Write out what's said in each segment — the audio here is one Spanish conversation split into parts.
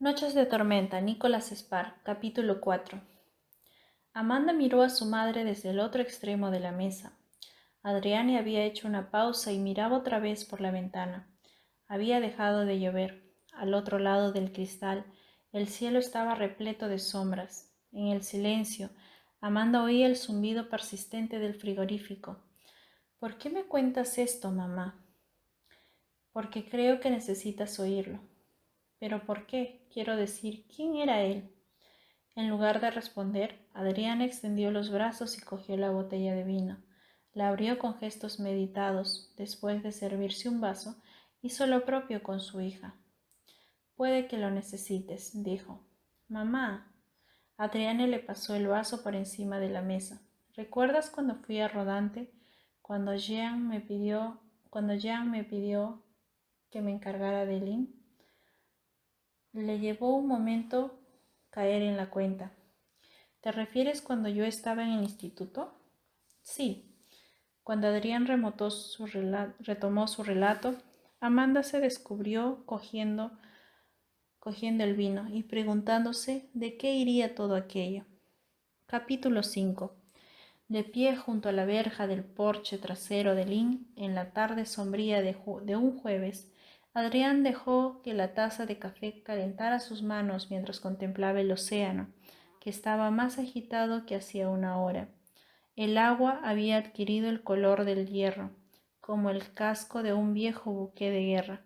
Noches de tormenta, Nicholas Spark, capítulo 4. Amanda miró a su madre desde el otro extremo de la mesa. Adriane había hecho una pausa y miraba otra vez por la ventana. Había dejado de llover. Al otro lado del cristal, el cielo estaba repleto de sombras. En el silencio, Amanda oía el zumbido persistente del frigorífico. ¿Por qué me cuentas esto, mamá? Porque creo que necesitas oírlo. ¿Pero por qué? Quiero decir, ¿quién era él? En lugar de responder, Adriana extendió los brazos y cogió la botella de vino. La abrió con gestos meditados. Después de servirse un vaso, hizo lo propio con su hija. Puede que lo necesites, dijo. Mamá. Adriana le pasó el vaso por encima de la mesa. ¿Recuerdas cuando fui a Rodante? Cuando Jean me pidió que me encargara de Lynn. Le llevó un momento caer en la cuenta. ¿Te refieres cuando yo estaba en el instituto? Sí. Cuando Adrián retomó su relato, Amanda se descubrió cogiendo el vino y preguntándose de qué iría todo aquello. Capítulo 5. De pie junto a la verja del porche trasero de Lynn, en la tarde sombría de un jueves, Adrián dejó que la taza de café calentara sus manos mientras contemplaba el océano, que estaba más agitado que hacía una hora. El agua había adquirido el color del hierro, como el casco de un viejo buque de guerra,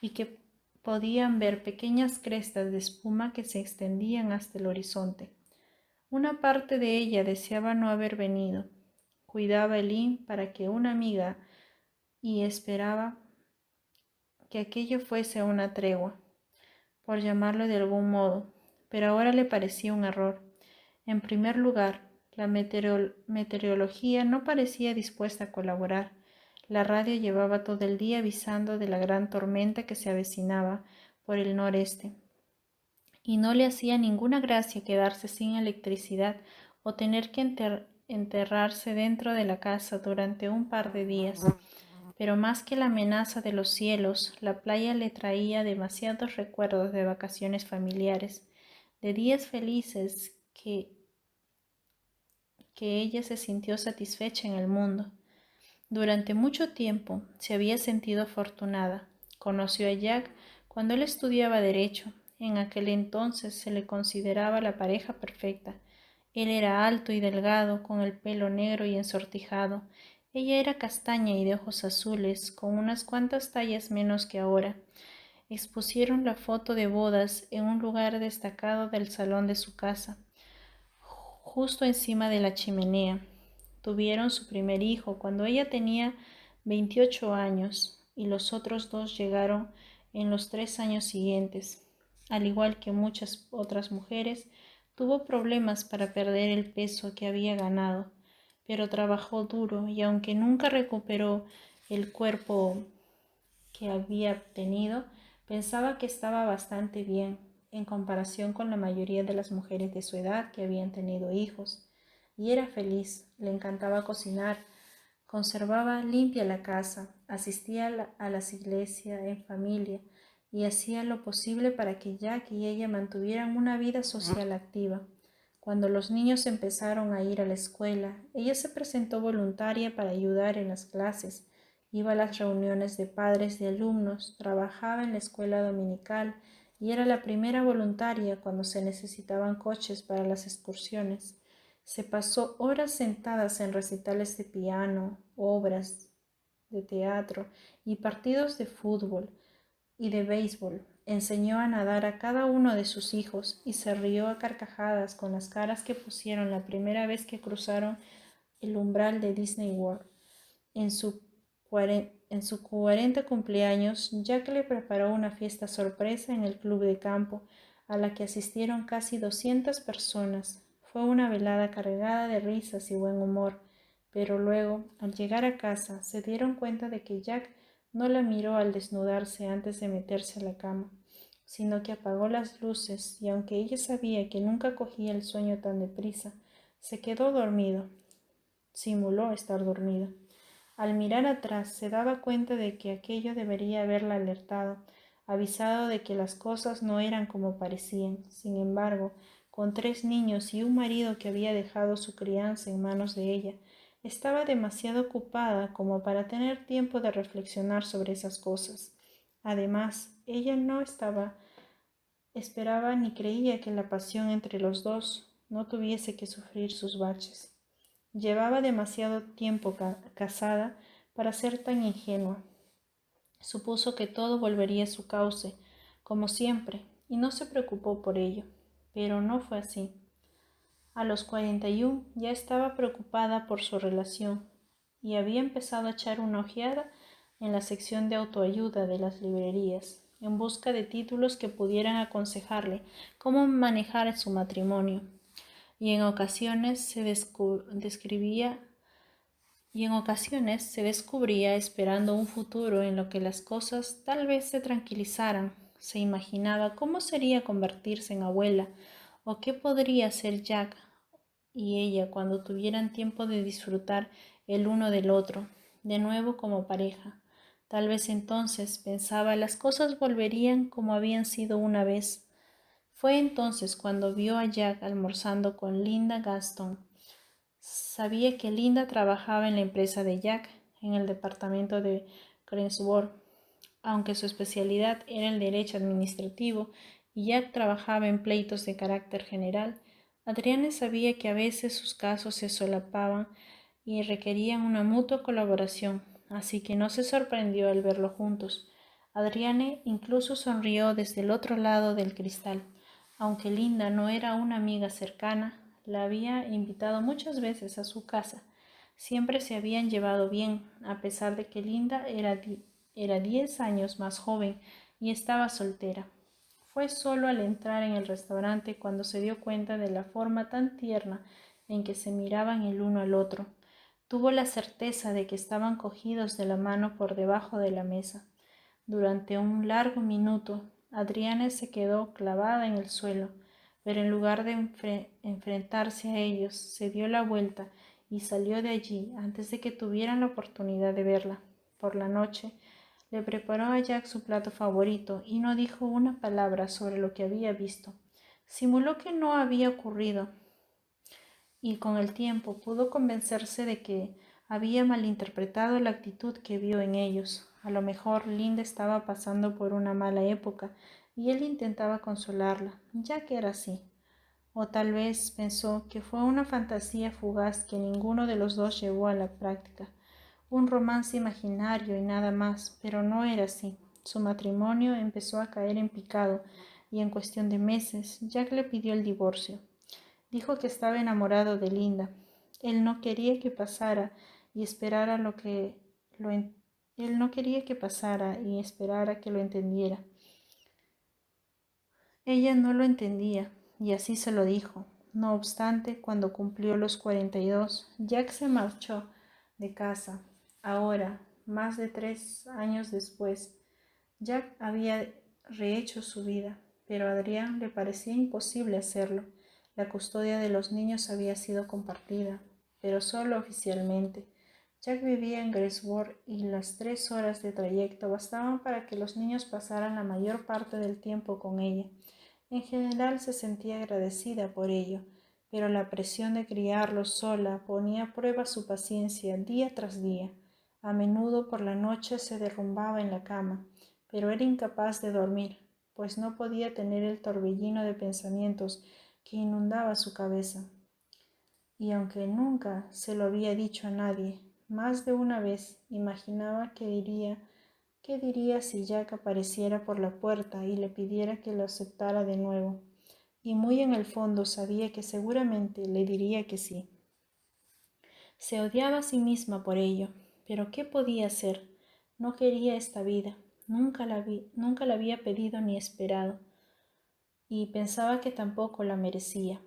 y que podían ver pequeñas crestas de espuma que se extendían hasta el horizonte. Una parte de ella deseaba no haber venido. Cuidaba el Lynn para que una amiga y esperaba que aquello fuese una tregua, por llamarlo de algún modo, pero ahora le parecía un error. En primer lugar, la meteorología no parecía dispuesta a colaborar. La radio llevaba todo el día avisando de la gran tormenta que se avecinaba por el noreste, y no le hacía ninguna gracia quedarse sin electricidad o tener que enterrarse dentro de la casa durante un par de días. Pero más que la amenaza de los cielos, la playa le traía demasiados recuerdos de vacaciones familiares, de días felices que ella se sintió satisfecha en el mundo. Durante mucho tiempo se había sentido afortunada. Conoció a Jack cuando él estudiaba Derecho. En aquel entonces se le consideraba la pareja perfecta. Él era alto y delgado, con el pelo negro y ensortijado. Ella era castaña y de ojos azules, con unas cuantas tallas menos que ahora. Expusieron la foto de bodas en un lugar destacado del salón de su casa, justo encima de la chimenea. Tuvieron su primer hijo cuando ella tenía 28 años y los otros dos llegaron en los 3 años siguientes. Al igual que muchas otras mujeres, tuvo problemas para perder el peso que había ganado, pero trabajó duro y aunque nunca recuperó el cuerpo que había tenido, pensaba que estaba bastante bien en comparación con la mayoría de las mujeres de su edad que habían tenido hijos. Y era feliz, le encantaba cocinar, conservaba limpia la casa, asistía a las iglesias en familia y hacía lo posible para que Jack y ella mantuvieran una vida social activa. Cuando los niños empezaron a ir a la escuela, ella se presentó voluntaria para ayudar en las clases. Iba a las reuniones de padres de alumnos, trabajaba en la escuela dominical y era la primera voluntaria cuando se necesitaban coches para las excursiones. Se pasó horas sentadas en recitales de piano, obras de teatro y partidos de fútbol y de béisbol. Enseñó a nadar a cada uno de sus hijos y se rió a carcajadas con las caras que pusieron la primera vez que cruzaron el umbral de Disney World. En su 40 cumpleaños, Jack le preparó una fiesta sorpresa en el club de campo, a la que asistieron casi 200 personas. Fue una velada cargada de risas y buen humor, pero luego, al llegar a casa, se dieron cuenta de que Jack no la miró al desnudarse antes de meterse a la cama, sino que apagó las luces y aunque ella sabía que nunca cogía el sueño tan deprisa, se quedó dormido. Simuló estar dormido. Al mirar atrás se daba cuenta de que aquello debería haberla alertado. avisado de que las cosas no eran como parecían. Sin embargo, con 3 niños y un marido que había dejado su crianza en manos de ella, estaba demasiado ocupada como para tener tiempo de reflexionar sobre esas cosas. Además, ella no esperaba ni creía que la pasión entre los dos no tuviese que sufrir sus baches. Llevaba demasiado tiempo casada para ser tan ingenua. Supuso que todo volvería a su cauce, como siempre, y no se preocupó por ello. Pero no fue así. A los 41 ya estaba preocupada por su relación y había empezado a echar una ojeada en la sección de autoayuda de las librerías, en busca de títulos que pudieran aconsejarle cómo manejar su matrimonio, y en ocasiones se descubría esperando un futuro en lo que las cosas tal vez se tranquilizaran. Se imaginaba cómo sería convertirse en abuela o qué podría hacer Jack y ella cuando tuvieran tiempo de disfrutar el uno del otro, de nuevo como pareja. Tal vez entonces, pensaba, las cosas volverían como habían sido una vez. Fue entonces cuando vio a Jack almorzando con Linda Gaston. Sabía que Linda trabajaba en la empresa de Jack, en el departamento de Greensboro, aunque su especialidad era el derecho administrativo y Jack trabajaba en pleitos de carácter general. Adriana sabía que a veces sus casos se solapaban y requerían una mutua colaboración, así que no se sorprendió al verlo juntos. Adriana incluso sonrió desde el otro lado del cristal. Aunque Linda no era una amiga cercana, la había invitado muchas veces a su casa. Siempre se habían llevado bien, a pesar de que Linda era 10 años más joven y estaba soltera. Fue solo al entrar en el restaurante cuando se dio cuenta de la forma tan tierna en que se miraban el uno al otro. Tuvo la certeza de que estaban cogidos de la mano por debajo de la mesa. Durante un largo minuto, Adriana se quedó clavada en el suelo, pero en lugar de enfrentarse a ellos, se dio la vuelta y salió de allí antes de que tuvieran la oportunidad de verla. Por la noche, le preparó a Jack su plato favorito y no dijo una palabra sobre lo que había visto. Simuló que no había ocurrido y con el tiempo pudo convencerse de que había malinterpretado la actitud que vio en ellos. A lo mejor Linda estaba pasando por una mala época y él intentaba consolarla, ya que era así. O tal vez pensó que fue una fantasía fugaz que ninguno de los dos llevó a la práctica, un romance imaginario y nada más, pero no era así. Su matrimonio empezó a caer en picado y en cuestión de meses Jack le pidió el divorcio. Dijo que estaba enamorado de Linda. Él no quería que pasara y esperara Él no quería que pasara y esperara que lo entendiera. Ella no lo entendía y así se lo dijo. No obstante, cuando cumplió los 42, Jack se marchó de casa. Ahora, más de 3 años después, Jack había rehecho su vida, pero a Adrián le parecía imposible hacerlo. La custodia de los niños había sido compartida, pero solo oficialmente. Jack vivía en Greensboro y las 3 horas de trayecto bastaban para que los niños pasaran la mayor parte del tiempo con ella. En general se sentía agradecida por ello, pero la presión de criarlos sola ponía a prueba su paciencia día tras día. A menudo por la noche se derrumbaba en la cama, pero era incapaz de dormir, pues no podía tener el torbellino de pensamientos que inundaba su cabeza. Y aunque nunca se lo había dicho a nadie, más de una vez imaginaba qué diría si Jack apareciera por la puerta y le pidiera que lo aceptara de nuevo. Y muy en el fondo sabía que seguramente le diría que sí. Se odiaba a sí misma por ello, pero ¿qué podía hacer? No quería esta vida, nunca la había pedido ni esperado, y pensaba que tampoco la merecía.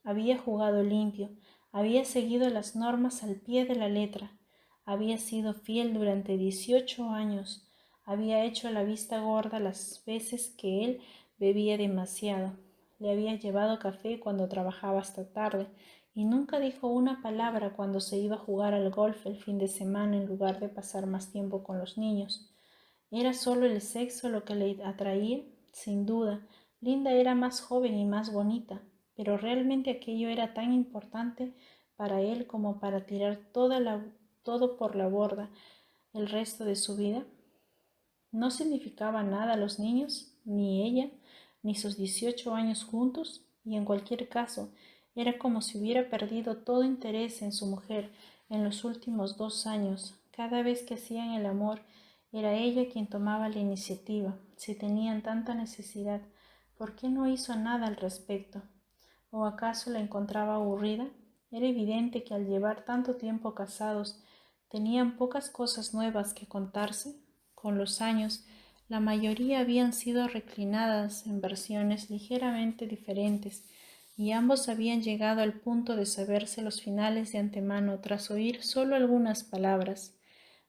Había jugado limpio, había seguido las normas al pie de la letra, había sido fiel durante 18 años, había hecho la vista gorda las veces que él bebía demasiado, le había llevado café cuando trabajaba hasta tarde, y nunca dijo una palabra cuando se iba a jugar al golf el fin de semana en lugar de pasar más tiempo con los niños. ¿Era solo el sexo lo que le atraía? Sin duda, Linda era más joven y más bonita, pero realmente aquello era tan importante para él como para tirar todo por la borda el resto de su vida. No significaba nada los niños, ni ella, ni sus 18 años juntos, y en cualquier caso, era como si hubiera perdido todo interés en su mujer en los últimos 2 años. Cada vez que hacían el amor, era ella quien tomaba la iniciativa. Si tenían tanta necesidad, ¿por qué no hizo nada al respecto? ¿O acaso la encontraba aburrida? Era evidente que al llevar tanto tiempo casados, tenían pocas cosas nuevas que contarse. Con los años, la mayoría habían sido reclinadas en versiones ligeramente diferentes, y ambos habían llegado al punto de saberse los finales de antemano tras oír solo algunas palabras.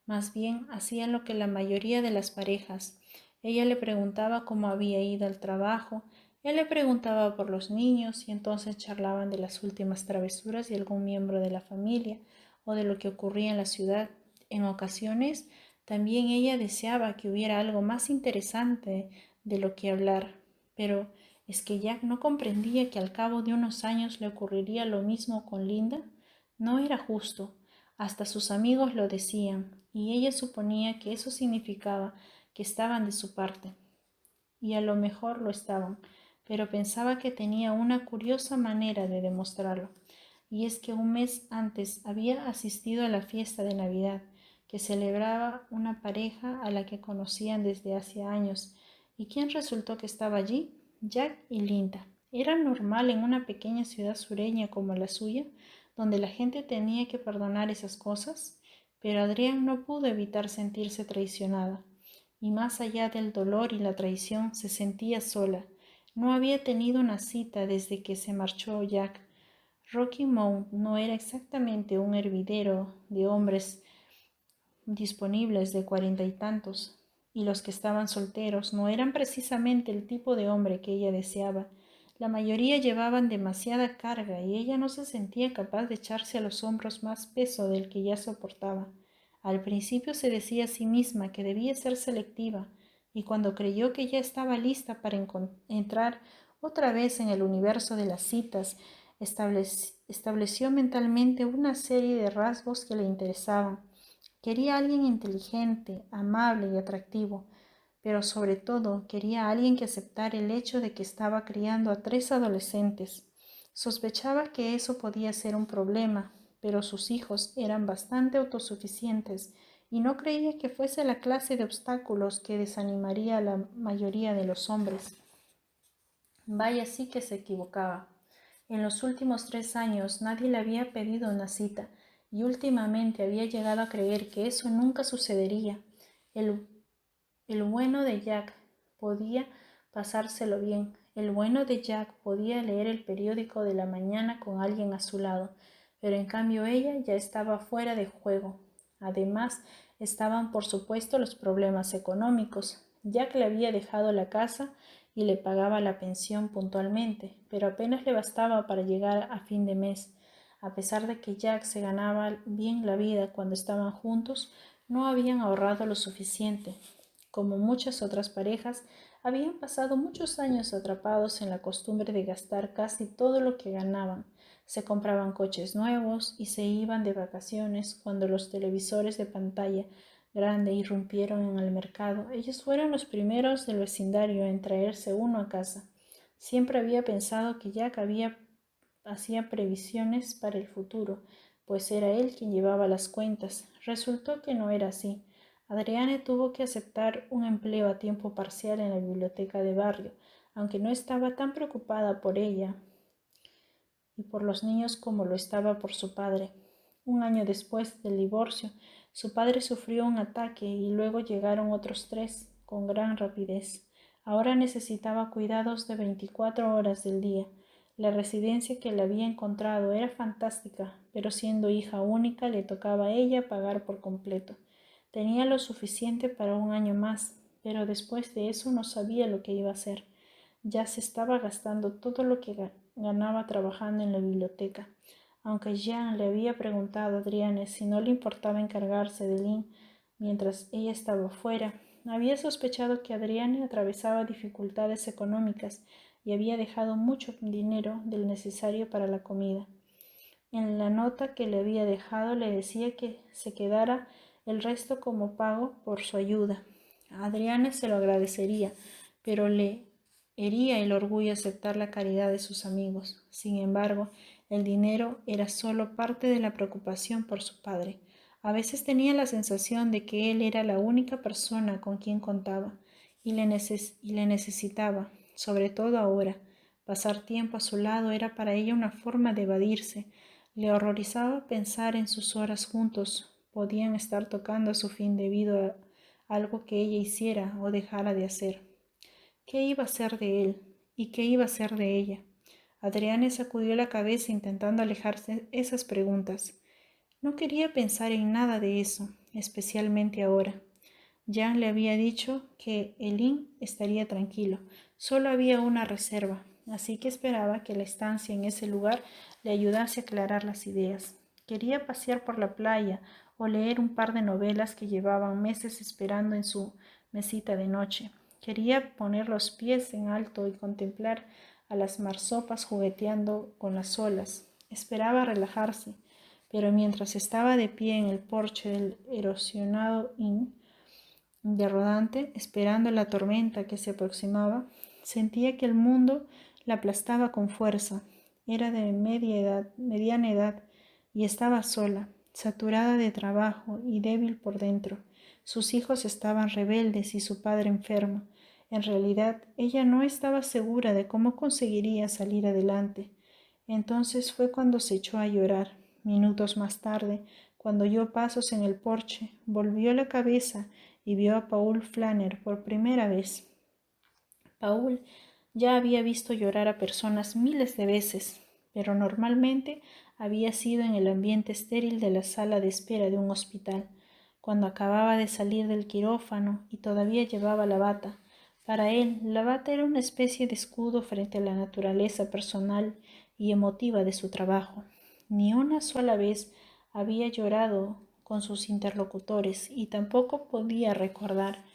Más bien hacían lo que la mayoría de las parejas. Ella le preguntaba cómo había ido al trabajo, él le preguntaba por los niños y entonces charlaban de las últimas travesuras de algún miembro de la familia o de lo que ocurría en la ciudad. En ocasiones también ella deseaba que hubiera algo más interesante de lo que hablar, pero ¿es que Jack no comprendía que al cabo de unos años le ocurriría lo mismo con Linda? No era justo. Hasta sus amigos lo decían, y ella suponía que eso significaba que estaban de su parte. Y a lo mejor lo estaban, pero pensaba que tenía una curiosa manera de demostrarlo, y es que un mes antes había asistido a la fiesta de Navidad que celebraba una pareja a la que conocían desde hacía años. ¿Y quién resultó que estaba allí? Jack y Linda. ¿Era normal en una pequeña ciudad sureña como la suya, donde la gente tenía que perdonar esas cosas? Pero Adrián no pudo evitar sentirse traicionada y más allá del dolor y la traición se sentía sola. No había tenido una cita desde que se marchó Jack. Rocky Mount no era exactamente un hervidero de hombres disponibles de 40 y tantos, y los que estaban solteros no eran precisamente el tipo de hombre que ella deseaba. La mayoría llevaban demasiada carga y ella no se sentía capaz de echarse a los hombros más peso del que ya soportaba. Al principio se decía a sí misma que debía ser selectiva, y cuando creyó que ya estaba lista para entrar otra vez en el universo de las citas, estableció mentalmente una serie de rasgos que le interesaban. Quería a alguien inteligente, amable y atractivo, pero sobre todo quería a alguien que aceptara el hecho de que estaba criando a 3 adolescentes. Sospechaba que eso podía ser un problema, pero sus hijos eran bastante autosuficientes y no creía que fuese la clase de obstáculos que desanimaría a la mayoría de los hombres. Vaya, sí que se equivocaba. En los últimos 3 años nadie le había pedido una cita y últimamente había llegado a creer que eso nunca sucedería. El, el bueno de Jack podía pasárselo bien. El bueno de Jack podía leer el periódico de la mañana con alguien a su lado, pero en cambio ella ya estaba fuera de juego. Además, estaban por supuesto los problemas económicos. Jack le había dejado la casa y le pagaba la pensión puntualmente, pero apenas le bastaba para llegar a fin de mes. A pesar de que Jack se ganaba bien la vida cuando estaban juntos, no habían ahorrado lo suficiente. Como muchas otras parejas, habían pasado muchos años atrapados en la costumbre de gastar casi todo lo que ganaban. Se compraban coches nuevos y se iban de vacaciones cuando los televisores de pantalla grande irrumpieron en el mercado. Ellos fueron los primeros del vecindario en traerse uno a casa. Siempre había pensado que Jack hacía previsiones para el futuro, pues era él quien llevaba las cuentas. Resultó que no era así. Adriane tuvo que aceptar un empleo a tiempo parcial en la biblioteca de barrio, aunque no estaba tan preocupada por ella y por los niños como lo estaba por su padre. Un año después del divorcio, su padre sufrió un ataque y luego llegaron otros 3 con gran rapidez. Ahora necesitaba cuidados de 24 horas del día. La residencia que le había encontrado era fantástica, pero siendo hija única le tocaba a ella pagar por completo. Tenía lo suficiente para un año más, pero después de eso no sabía lo que iba a hacer. Ya se estaba gastando todo lo que ganaba trabajando en la biblioteca. Aunque Jean le había preguntado a Adriane si no le importaba encargarse de Lynn mientras ella estaba fuera, Había sospechado que Adriana atravesaba dificultades económicas y había dejado mucho dinero del necesario para la comida. En la nota que le había dejado le decía que se quedara el resto como pago por su ayuda. Adriana se lo agradecería, pero le hería el orgullo aceptar la caridad de sus amigos. Sin embargo, el dinero era solo parte de la preocupación por su padre. A veces tenía la sensación de que él era la única persona con quien contaba y le necesitaba, sobre todo ahora. Pasar tiempo a su lado era para ella una forma de evadirse. Le horrorizaba pensar en sus horas juntos. Podían estar tocando a su fin debido a algo que ella hiciera o dejara de hacer. ¿Qué iba a ser de él? ¿Y qué iba a ser de ella? Adriana sacudió la cabeza intentando alejarse esas preguntas. No quería pensar en nada de eso, especialmente ahora. Jan le había dicho que Elín estaría tranquilo. Solo había una reserva, así que esperaba que la estancia en ese lugar le ayudase a aclarar las ideas. Quería pasear por la playa o leer un par de novelas que llevaban meses esperando en su mesita de noche. Quería poner los pies en alto y contemplar a las marsopas jugueteando con las olas. Esperaba relajarse, pero mientras estaba de pie en el porche del erosionado inn de rodante, esperando la tormenta que se aproximaba, sentía que el mundo la aplastaba con fuerza. Era de mediana edad y estaba sola, saturada de trabajo y débil por dentro. Sus hijos estaban rebeldes y su padre enfermo. En realidad, ella no estaba segura de cómo conseguiría salir adelante. Entonces fue cuando se echó a llorar. Minutos más tarde, cuando oyó pasos en el porche, volvió la cabeza y vio a Paul Flanner por primera vez. Paul ya había visto llorar a personas miles de veces, pero normalmente había sido en el ambiente estéril de la sala de espera de un hospital, cuando acababa de salir del quirófano y todavía llevaba la bata. Para él, la bata era una especie de escudo frente a la naturaleza personal y emotiva de su trabajo. Ni una sola vez había llorado con sus interlocutores y tampoco podía recordar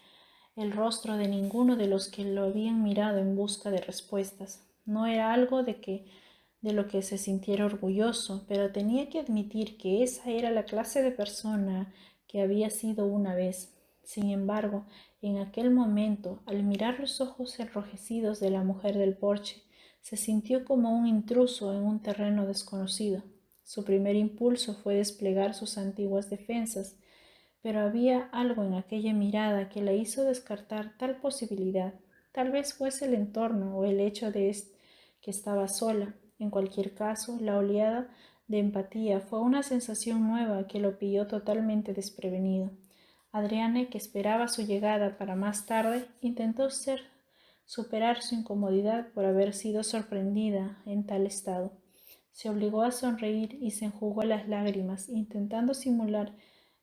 el rostro de ninguno de los que lo habían mirado en busca de respuestas. No era algo de lo que se sintiera orgulloso, pero tenía que admitir que esa era la clase de persona que había sido una vez. Sin embargo, en aquel momento, al mirar los ojos enrojecidos de la mujer del porche, se sintió como un intruso en un terreno desconocido. Su primer impulso fue desplegar sus antiguas defensas, pero había algo en aquella mirada que la hizo descartar tal posibilidad. Tal vez fuese el entorno o el hecho de que estaba sola. En cualquier caso, la oleada de empatía fue una sensación nueva que lo pilló totalmente desprevenido. Adriana, que esperaba su llegada para más tarde, intentó superar su incomodidad por haber sido sorprendida en tal estado. Se obligó a sonreír y se enjugó las lágrimas, intentando simular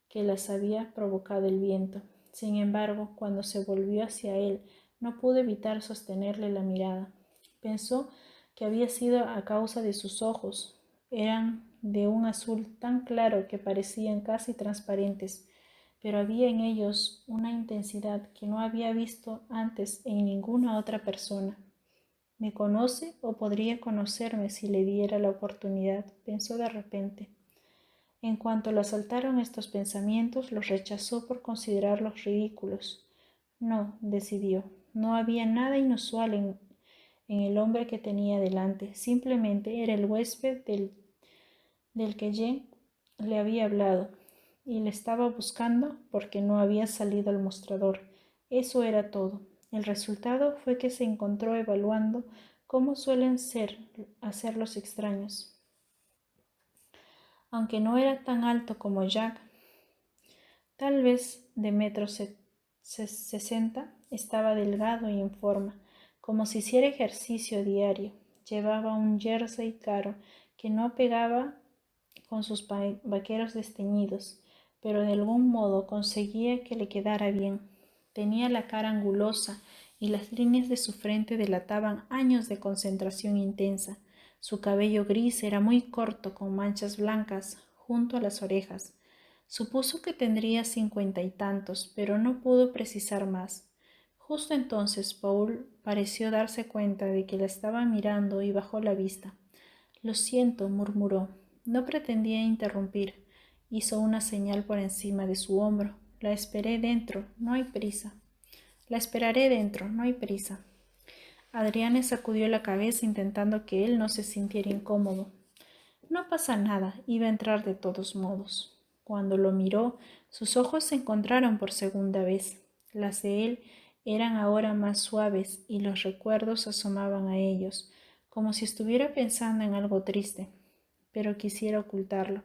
que las había provocado el viento. Sin embargo, cuando se volvió hacia él, no pudo evitar sostenerle la mirada. Pensó que había sido a causa de sus ojos. Eran de un azul tan claro que parecían casi transparentes, pero había en ellos una intensidad que no había visto antes en ninguna otra persona. ¿Me conoce o podría conocerme si le diera la oportunidad?, pensó de repente. En cuanto le asaltaron estos pensamientos, los rechazó por considerarlos ridículos. No, decidió, no había nada inusual en el hombre que tenía delante. Simplemente era el huésped del que Jen le había hablado y le estaba buscando porque no había salido al mostrador. Eso era todo. El resultado fue que se encontró evaluando cómo suelen hacer los extraños. Aunque no era tan alto como Jack, tal vez de 1,60 m, estaba delgado y en forma, como si hiciera ejercicio diario. Llevaba un jersey caro que no pegaba con sus vaqueros desteñidos, pero de algún modo conseguía que le quedara bien. Tenía la cara angulosa y las líneas de su frente delataban años de concentración intensa. Su cabello gris era muy corto, con manchas blancas junto a las orejas. Supuso que tendría 50 y tantos, pero no pudo precisar más. Justo entonces Paul pareció darse cuenta de que la estaba mirando y bajó la vista. Lo siento, murmuró. No pretendía interrumpir. Hizo una señal por encima de su hombro. La esperé dentro, no hay prisa. La esperaré dentro, no hay prisa. Adriana sacudió la cabeza intentando que él no se sintiera incómodo. No pasa nada, iba a entrar de todos modos. Cuando lo miró, sus ojos se encontraron por segunda vez. Las de él eran ahora más suaves y los recuerdos asomaban a ellos, como si estuviera pensando en algo triste, pero quisiera ocultarlo.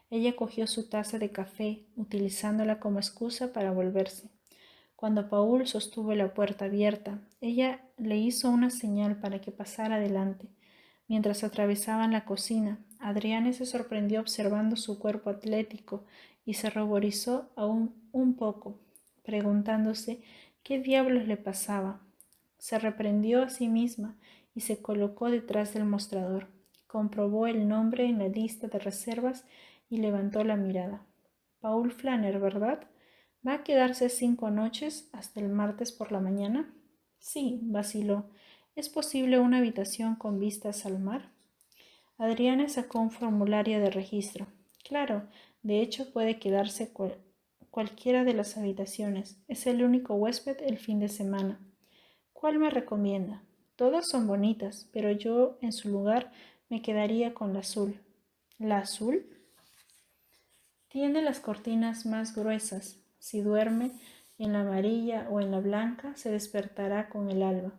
Ella cogió su taza de café, utilizándola como excusa para volverse. Cuando Paul sostuvo la puerta abierta, ella le hizo una señal para que pasara adelante. Mientras atravesaban la cocina, Adriana se sorprendió observando su cuerpo atlético y se ruborizó aún un poco, preguntándose qué diablos le pasaba. Se reprendió a sí misma y se colocó detrás del mostrador. Comprobó el nombre en la lista de reservas y levantó la mirada. Paul Flanner, ¿verdad? ¿Va a quedarse 5 noches hasta el martes por la mañana? Sí, vaciló. ¿Es posible una habitación con vistas al mar? Adriana sacó un formulario de registro. Claro, de hecho puede quedarse cualquiera de las habitaciones. Es el único huésped el fin de semana. ¿Cuál me recomienda? Todas son bonitas, pero yo en su lugar me quedaría con la azul. ¿La azul? Tiene las cortinas más gruesas. Si duerme en la amarilla o en la blanca, se despertará con el alba.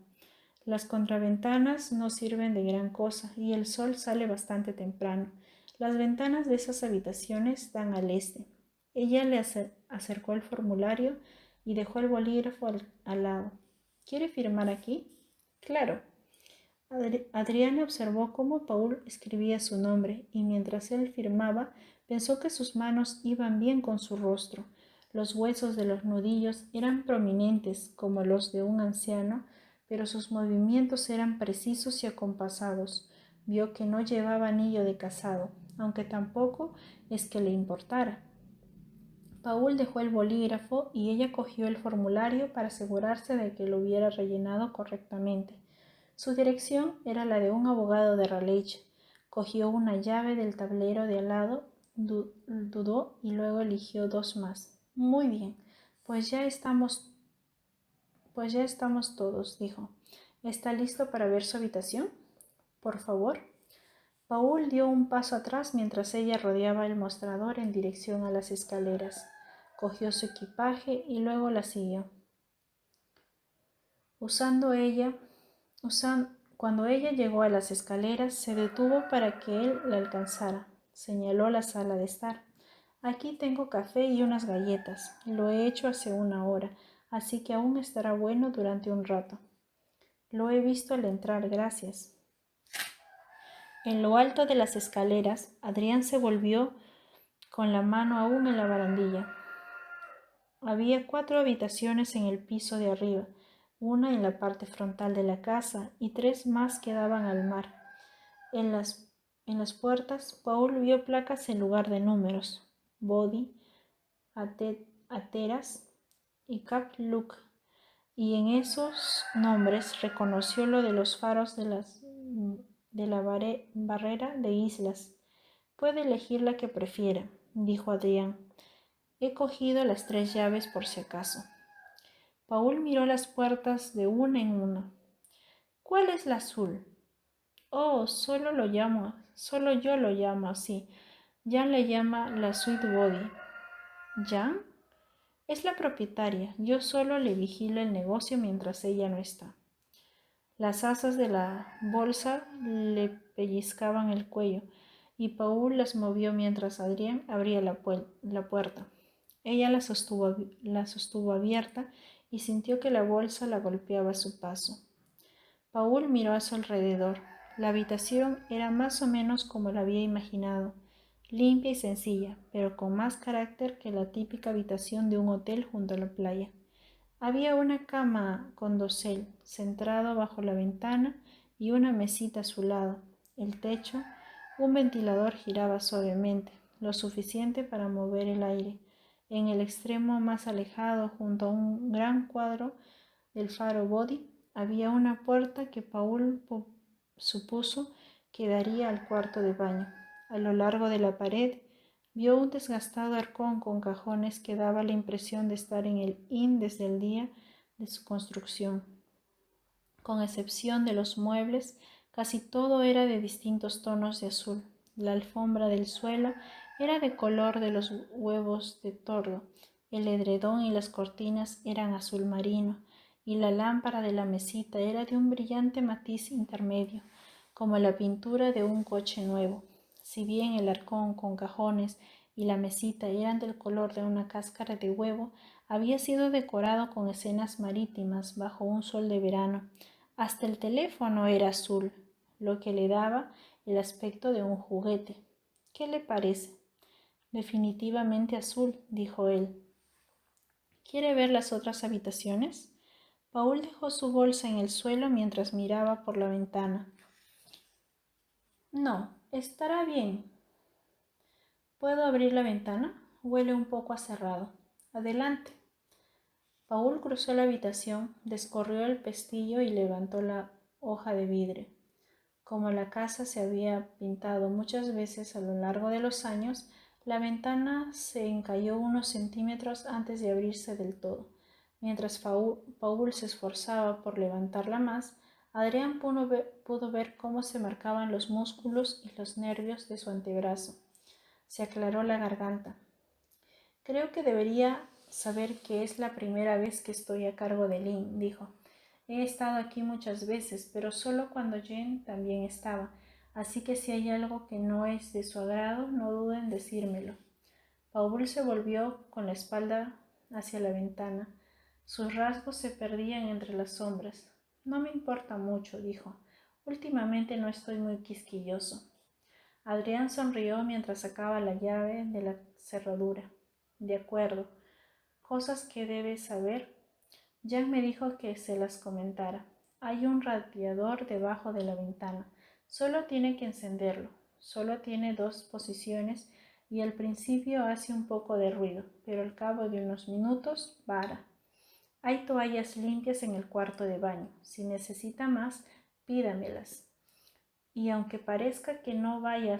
Las contraventanas no sirven de gran cosa y el sol sale bastante temprano. Las ventanas de esas habitaciones dan al este. Ella le acercó el formulario y dejó el bolígrafo al lado. ¿Quiere firmar aquí? Claro. Adriana observó cómo Paul escribía su nombre y mientras él firmaba pensó que sus manos iban bien con su rostro. Los huesos de los nudillos eran prominentes como los de un anciano, pero sus movimientos eran precisos y acompasados. Vio que no llevaba anillo de casado, aunque tampoco es que le importara. Paul dejó el bolígrafo y ella cogió el formulario para asegurarse de que lo hubiera rellenado correctamente. Su dirección era la de un abogado de Raleigh. Cogió una llave del tablero de al lado, dudó y luego eligió 2 más. Muy bien, pues ya estamos todos, dijo. ¿Está listo para ver su habitación? Por favor. Paul dio un paso atrás mientras ella rodeaba el mostrador en dirección a las escaleras. Cogió su equipaje y luego la siguió. Cuando ella llegó a las escaleras, se detuvo para que él la alcanzara. Señaló la sala de estar. Aquí tengo café y unas galletas. Lo he hecho hace 1 hora, así que aún estará bueno durante un rato. Lo he visto al entrar, gracias. En lo alto de las escaleras, Adrián se volvió con la mano aún en la barandilla. Había 4 habitaciones en el piso de arriba, una en la parte frontal de la casa y 3 más que daban al mar. En las puertas, Paul vio placas en lugar de números: Body, Ateras y Cap Luke, y en esos nombres reconoció lo de los faros de la barrera de islas. Puede elegir la que prefiera, dijo Adrián. He cogido las 3 llaves por si acaso. Paul miró las puertas de una en una. ¿Cuál es la azul? Oh, solo yo lo llamo así. Jan le llama la Sweet Body. ¿Jan? Es la propietaria. Yo solo le vigilo el negocio mientras ella no está. Las asas de la bolsa le pellizcaban el cuello y Paul las movió mientras Adrián abría la puerta. Ella la sostuvo abierta y sintió que la bolsa la golpeaba a su paso. Paul miró a su alrededor. La habitación era más o menos como la había imaginado, limpia y sencilla, pero con más carácter que la típica habitación de un hotel junto a la playa. Había una cama con dosel centrado bajo la ventana y una mesita a su lado. El techo, un ventilador giraba suavemente. lo suficiente para mover el aire. En el extremo más alejado, junto a un gran cuadro del faro Body, había una puerta que Paul supuso que daría al cuarto de baño. A lo largo de la pared vio un desgastado arcón con cajones que daba la impresión de estar en el inn desde el día de su construcción. Con excepción de los muebles, casi todo era de distintos tonos de azul. La alfombra del suelo era de color de los huevos de tordo. El edredón y las cortinas eran azul marino, y la lámpara de la mesita era de un brillante matiz intermedio, como la pintura de un coche nuevo. Si bien el arcón con cajones y la mesita eran del color de una cáscara de huevo, había sido decorado con escenas marítimas bajo un sol de verano. Hasta el teléfono era azul, lo que le daba el aspecto de un juguete. ¿Qué le parece? Definitivamente azul, dijo él. ¿Quiere ver las otras habitaciones? Paul dejó su bolsa en el suelo mientras miraba por la ventana. No, estará bien. ¿Puedo abrir la ventana? Huele un poco a cerrado. Adelante. Paul cruzó la habitación, descorrió el pestillo y levantó la hoja de vidrio. Como la casa se había pintado muchas veces a lo largo de los años, la ventana se encalló unos centímetros antes de abrirse del todo. Mientras Paul se esforzaba por levantarla más, Adrián pudo ver cómo se marcaban los músculos y los nervios de su antebrazo. Se aclaró la garganta. Creo que debería saber que es la primera vez que estoy a cargo de Lynn, dijo. He estado aquí muchas veces, pero solo cuando Jen también estaba, así que si hay algo que no es de su agrado, no duden en decírmelo. Paul se volvió con la espalda hacia la ventana. Sus rasgos se perdían entre las sombras. No me importa mucho, dijo. Últimamente no estoy muy quisquilloso. Adrián sonrió mientras sacaba la llave de la cerradura. De acuerdo. Cosas que debes saber. Jack me dijo que se las comentara. Hay un radiador debajo de la ventana. Solo tiene que encenderlo. Solo tiene 2 posiciones y al principio hace un poco de ruido, pero al cabo de unos minutos para. Hay toallas limpias en el cuarto de baño. Si necesita más, pídamelas. Y aunque parezca que no vaya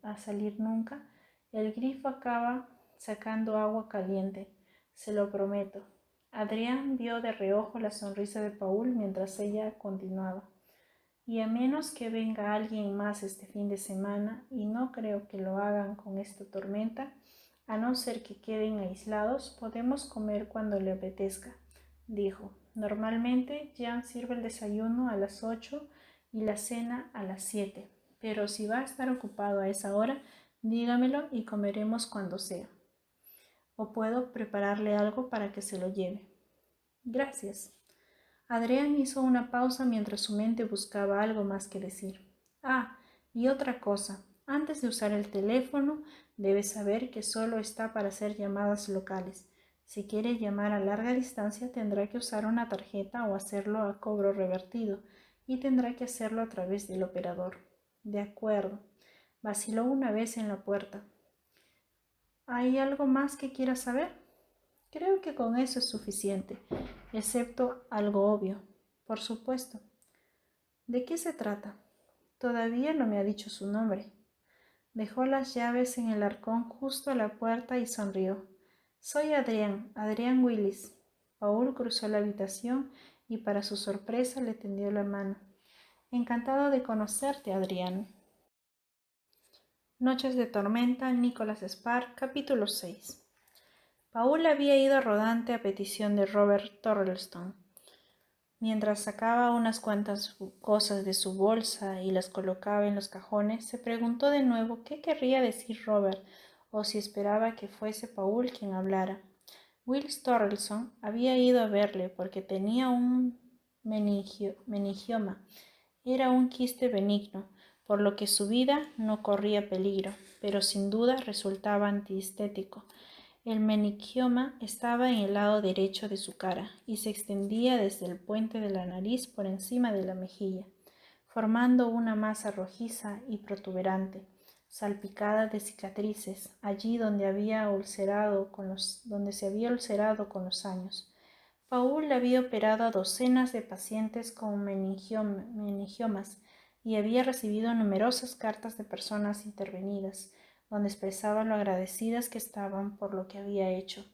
a salir nunca, el grifo acaba sacando agua caliente. Se lo prometo. Adrián vio de reojo la sonrisa de Paul mientras ella continuaba. Y a menos que venga alguien más este fin de semana, y no creo que lo hagan con esta tormenta, a no ser que queden aislados, podemos comer cuando le apetezca, dijo. Normalmente Jan sirve el desayuno a las 8 y la cena a las 7, pero si va a estar ocupado a esa hora, dígamelo y comeremos cuando sea. O puedo prepararle algo para que se lo lleve. Gracias. Adrián hizo una pausa mientras su mente buscaba algo más que decir. Ah, y otra cosa. Antes de usar el teléfono, debes saber que solo está para hacer llamadas locales. Si quiere llamar a larga distancia, tendrá que usar una tarjeta o hacerlo a cobro revertido, y tendrá que hacerlo a través del operador. De acuerdo. Vaciló una vez en la puerta. ¿Hay algo más que quiera saber? Creo que con eso es suficiente, excepto algo obvio. Por supuesto. ¿De qué se trata? Todavía no me ha dicho su nombre. Dejó las llaves en el arcón justo a la puerta y sonrió. Soy Adrián Willis. Paul cruzó la habitación y para su sorpresa le tendió la mano. Encantado de conocerte, Adrián. Noches de tormenta, Nicholas Spark, capítulo 6. Paul había ido a Rodante a petición de Robert Torrelstone. Mientras sacaba unas cuantas cosas de su bolsa y las colocaba en los cajones, se preguntó de nuevo qué querría decir Robert o si esperaba que fuese Paul quien hablara. Will Torrelson había ido a verle porque tenía un meningioma. Era un quiste benigno, por lo que su vida no corría peligro, pero sin duda resultaba antiestético. El meningioma estaba en el lado derecho de su cara y se extendía desde el puente de la nariz por encima de la mejilla, formando una masa rojiza y protuberante. salpicada de cicatrices, allí donde donde se había ulcerado con los años. Paul había operado a docenas de pacientes con meningiomas y había recibido numerosas cartas de personas intervenidas, donde expresaban lo agradecidas que estaban por lo que había hecho.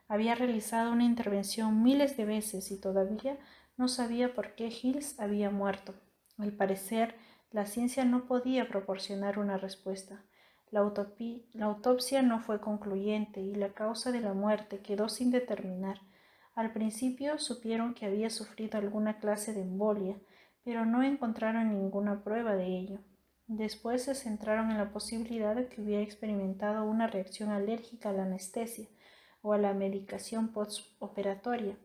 Había realizado una intervención miles de veces y todavía no sabía por qué Hills había muerto. Al parecer, la ciencia no podía proporcionar una respuesta. La autopsia no fue concluyente y la causa de la muerte quedó sin determinar. Al principio supieron que había sufrido alguna clase de embolia, pero no encontraron ninguna prueba de ello. Después se centraron en la posibilidad de que hubiera experimentado una reacción alérgica a la anestesia o a la medicación postoperatoria,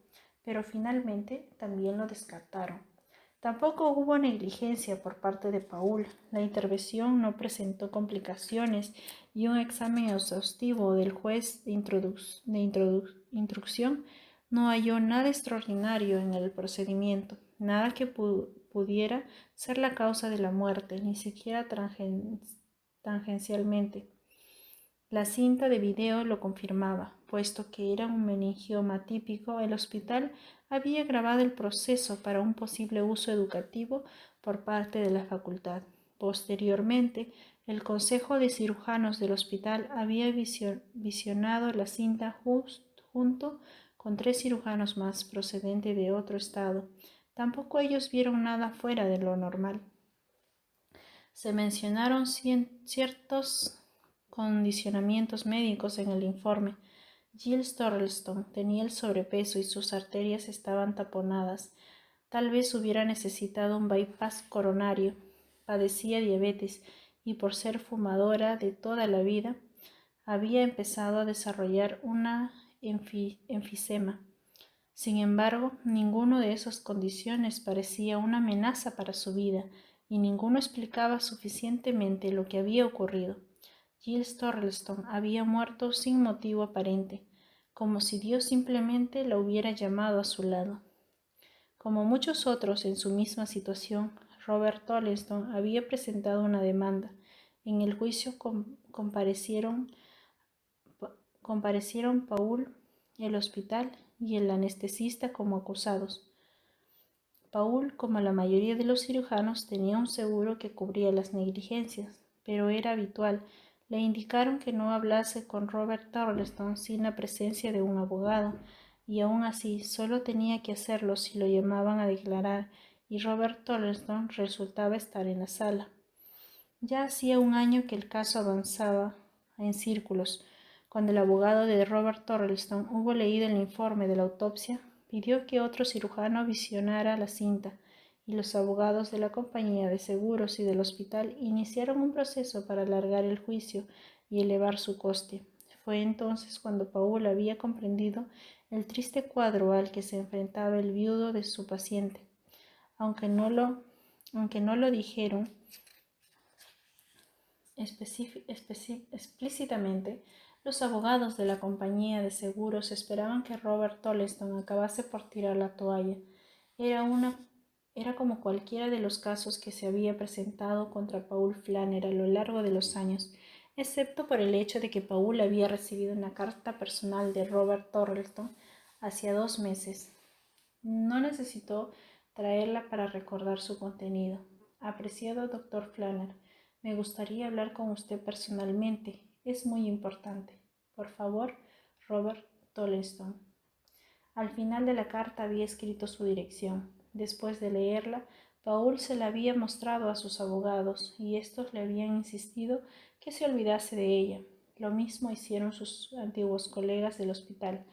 pero finalmente también lo descartaron. Tampoco hubo negligencia por parte de Paul. La intervención no presentó complicaciones y un examen exhaustivo del juez de instrucción no halló nada extraordinario en el procedimiento, nada que pudiera ser la causa de la muerte, ni siquiera tangencialmente. La cinta de video lo confirmaba. Puesto que era un meningioma típico, el hospital había grabado el proceso para un posible uso educativo por parte de la facultad. Posteriormente, el Consejo de Cirujanos del hospital había visionado la cinta junto con 3 cirujanos más procedentes de otro estado. Tampoco ellos vieron nada fuera de lo normal. Se mencionaron ciertos condicionamientos médicos en el informe. Giles Torrelstone tenía el sobrepeso y sus arterias estaban taponadas. Tal vez hubiera necesitado un bypass coronario. Padecía diabetes y por ser fumadora de toda la vida, había empezado a desarrollar una enfisema. Sin embargo, ninguno de esas condiciones parecía una amenaza para su vida y ninguno explicaba suficientemente lo que había ocurrido. Giles Torrelstone había muerto sin motivo aparente, como si Dios simplemente la hubiera llamado a su lado. Como muchos otros en su misma situación, Robert Torrelstone había presentado una demanda. En el juicio comparecieron Paul, el hospital y el anestesista como acusados. Paul, como la mayoría de los cirujanos, tenía un seguro que cubría las negligencias, pero era habitual. Le indicaron que no hablase con Robert Torrelstone sin la presencia de un abogado, y aún así solo tenía que hacerlo si lo llamaban a declarar, y Robert Torrelstone resultaba estar en la sala. Ya hacía un año que el caso avanzaba en círculos. Cuando el abogado de Robert Torrelstone hubo leído el informe de la autopsia, pidió que otro cirujano visionara la cinta, y los abogados de la compañía de seguros y del hospital iniciaron un proceso para alargar el juicio y elevar su coste. Fue entonces cuando Paul había comprendido el triste cuadro al que se enfrentaba el viudo de su paciente. Aunque no lo dijeron explícitamente, los abogados de la compañía de seguros esperaban que Robert Torrelstone acabase por tirar la toalla. Era como cualquiera de los casos que se había presentado contra Paul Flanner a lo largo de los años, excepto por el hecho de que Paul había recibido una carta personal de Robert Torrelstone hacía 2 meses. No necesitó traerla para recordar su contenido. Apreciado Dr. Flanner, me gustaría hablar con usted personalmente. Es muy importante. Por favor, Robert Torrelstone. Al final de la carta había escrito su dirección. Después de leerla, Paul se la había mostrado a sus abogados y estos le habían insistido que se olvidase de ella. Lo mismo hicieron sus antiguos colegas del hospital.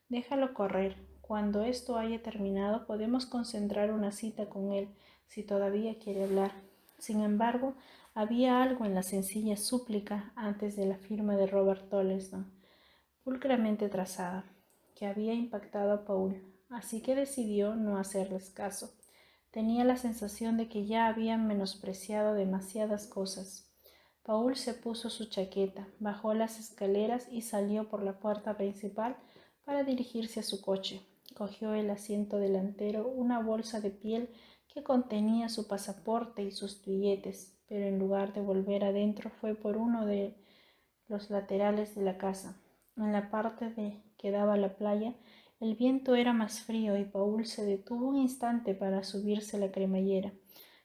Déjalo correr. Cuando esto haya terminado, podemos concentrar una cita con él, si todavía quiere hablar. Sin embargo, había algo en la sencilla súplica antes de la firma de Robert Torrelstone, pulcramente trazada, que había impactado a Paul, así que decidió no hacerles caso. Tenía la sensación de que ya habían menospreciado demasiadas cosas. Paul se puso su chaqueta, bajó las escaleras y salió por la puerta principal para dirigirse a su coche. Cogió el asiento delantero, una bolsa de piel que contenía su pasaporte y sus billetes, pero en lugar de volver adentro fue por uno de los laterales de la casa. En la parte que daba a la playa, el viento era más frío y Paul se detuvo un instante para subirse la cremallera,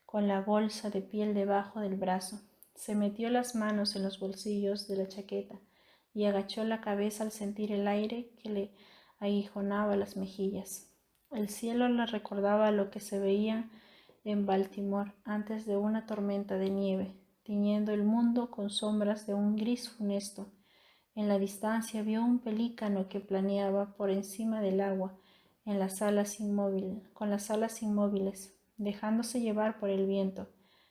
con la bolsa de piel debajo del brazo. Se metió las manos en los bolsillos de la chaqueta y agachó la cabeza al sentir el aire que le aguijonaba las mejillas. El cielo le recordaba lo que se veía en Baltimore antes de una tormenta de nieve, tiñendo el mundo con sombras de un gris funesto. En la distancia vio un pelícano que planeaba por encima del agua con las alas inmóviles, dejándose llevar por el viento.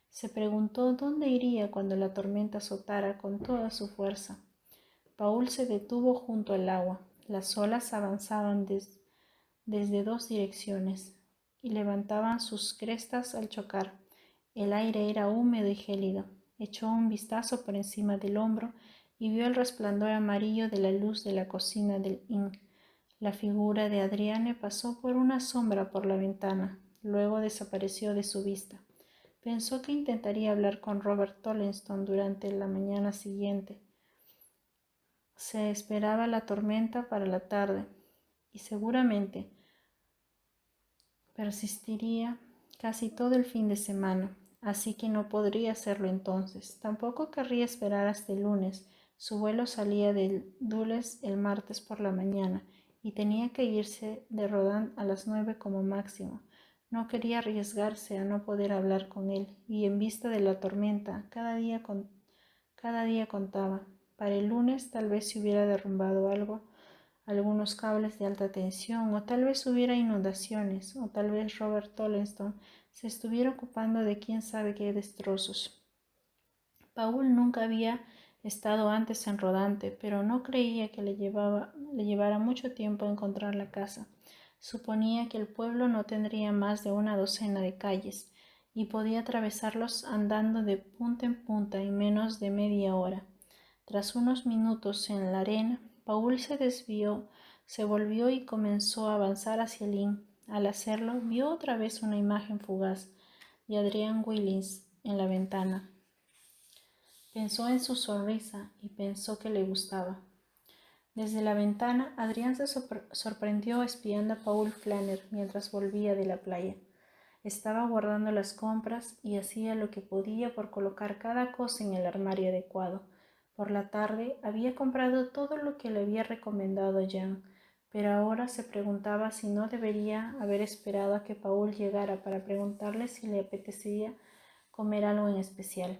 Se preguntó dónde iría cuando la tormenta azotara con toda su fuerza. Paul se detuvo junto al agua. Las olas avanzaban desde dos direcciones y levantaban sus crestas al chocar. El aire era húmedo y gélido. Echó un vistazo por encima del hombro y vio el resplandor amarillo de la luz de la cocina del inn. La figura de Adriane pasó por una sombra por la ventana, luego desapareció de su vista. Pensó que intentaría hablar con Robert Tolenston durante la mañana siguiente. Se esperaba la tormenta para la tarde y seguramente persistiría casi todo el fin de semana, así que no podría hacerlo entonces. Tampoco querría esperar hasta el lunes. Su vuelo salía de Dulles el martes por la mañana y tenía que irse de Rodin a las 9 como máximo. No quería arriesgarse a no poder hablar con él, y en vista de la tormenta, cada día contaba. Para el lunes tal vez se hubiera derrumbado algunos cables de alta tensión, o tal vez hubiera inundaciones, o tal vez Robert Tolenston se estuviera ocupando de quién sabe qué destrozos. Paul nunca había estado antes en Rodante, pero no creía que le llevara mucho tiempo encontrar la casa. Suponía que el pueblo no tendría más de una docena de calles, y podía atravesarlos andando de punta en punta en menos de media hora. Tras unos minutos en la arena, Paul se volvió y comenzó a avanzar hacia el inn. Al hacerlo, vio otra vez una imagen fugaz de Adrian Willins en la ventana. Pensó en su sonrisa y pensó que le gustaba. Desde la ventana, Adrián se sorprendió espiando a Paul Flanner mientras volvía de la playa. Estaba guardando las compras y hacía lo que podía por colocar cada cosa en el armario adecuado. Por la tarde había comprado todo lo que le había recomendado Jean, pero ahora se preguntaba si no debería haber esperado a que Paul llegara para preguntarle si le apetecía comer algo en especial.